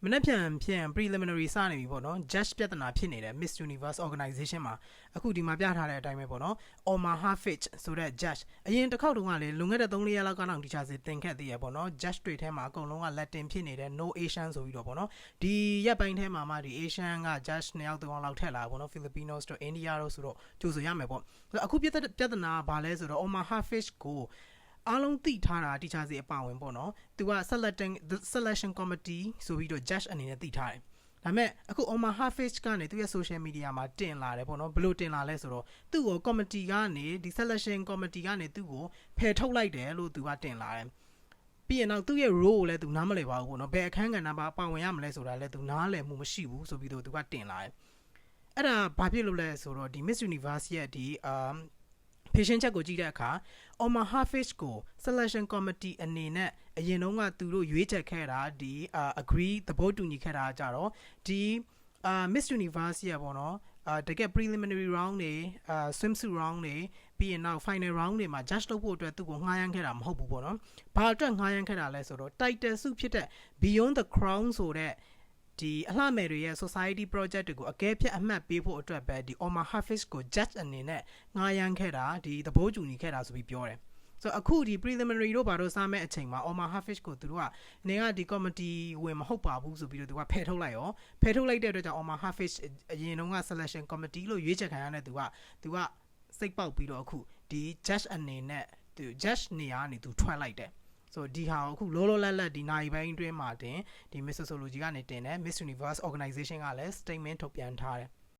မနေ့ပြန် preliminary စနေပြီပေါ့နော် judge ပြဿနာဖြစ်နေတယ် Miss Universe organization မှာအခုဒီမှာပြထားတဲ့အတိုင်းပဲပေါ့နော် Omar Hafiz ဆိုတဲ့ judge အရင်တစ်ခေါက်တုန်းကလေလွန်ခဲ့တဲ့3-4ရက်လောက်ကတော့ teacher စီတင်ခဲ့သေးရပေါ့နော် judge တွေထဲမှာအကုန်လုံးက Latin ဖြစ်နေတယ် no Asian ဆိုပြီးတော့ပေါ့နော်ဒီရက်ပိုင်းထဲမှာမှဒီ Asian က judge 2ယောက်3ယောက်လောက်ထက်လာပေါ့နော် Filipinos တို့ India တို့ဆိုတော့ကြိုဆိုရမယ်ပေါ့အခုပြဿနာကဘာလဲဆိုတော့ Omar Hafiz ကိုအားလုံးသိထားတာ teacher စီအပါဝင်ပေါ့နော်သူက selection committee ဆိုပြီးတော့ judge အနေနဲ့သိထားတယ်ဒါပေမဲ့အခု Omar Hafiz ကနေသူရဲ့ social media မှာတင်လာတယ်ပေါ့နော်ဘယ်လိုတင်လာလဲဆိုတော့သူ့ကို committee ကနေဒီ selection committee ကနေသူ့ကိုဖယ်ထုတ်လိုက်တယ်လို့သူကတင်လာတယ်ပြီးရင်တော့သူ့ရဲ့ role ကိုလည်းသူနားမလည်ပါဘူးပေါ့နော်ဘယ်အခန်းကဏ္ဍမှာပါဝင်ရမလဲဆိုတာလည်းသူနားလည်မှုမရှိဘူးဆိုပြီးတော့သူကတင်လာတယ်အဲ့ဒါဘာဖြစ်လို့လဲဆိုတော့ဒီ Miss Universe ရဲ့ဒီpatient ချက်ကိုကြည့်တဲ့အခါ Omar Hafiz ကို selection committee အနေနဲ့အရင်တုန်းကသူတို့ရွေးချယ်ခဲ့တာဒီ agree သဘောတူညီခဲ့တာကြတော့ဒီ Miss Universe ရဲ့ပေါ့နော်တကယ် preliminary round တွေswimsuit round တွေပြီးရင်နောက် final round တွေမှာ judge လုပ်ဖို့အတွက်သူ့ကိုငှားရမ်းခဲ့တာမဟုတ်ဘူးပေါ့နော်ဘာအတွက်ငှားရမ်းခဲ့တာလဲဆိုတော့ title ဆုဖြစ်တဲ့ Beyond the Crown ဆိုတဲ့ဒီအလှမယ်တွေရဲ့ society project တွေကိုအကဲဖြတ်အမှတ်ပေးဖို့အတွက်ပဲဒီ Omar Hafiz ကို judge အနေနဲ့ငှားရမ်းခဲ့တာဒီသဘောတူညီခဲ့တာဆိုပြီးပြောတယ်ဆိုတော့အခုဒီ preliminary တို့ဘာလို့စမဲ့အချိန်မှာ Omar Hafiz ကိုသူတို့ကနေကဒီ committee ဝင်မဟုတ်ပါဘူးဆိုပြီးတော့သူကဖယ်ထုတ်လိုက်ရောဖယ်ထုတ်လိုက်တဲ့အတွက်ကြောင့် Omar Hafiz အရင်တုန်းက selection committee လို့ရွေးချယ်ခံရတဲ့သူကစိတ်ပေါက်ပြီးတော့အခုဒီ judge အနေနဲ့သူ judge နေရာကနေသူထွက်လိုက်တယ်ဆိုဒီဟာအခုလောလောလတ်လတ်ဒီနိုင်ပိုင်းအတွင်းမှာတင်ဒီ Miss Sociology ကနေတင်တယ် Miss Universe organization ကလည်း statement ထုတ်ပြန်ထားတယ်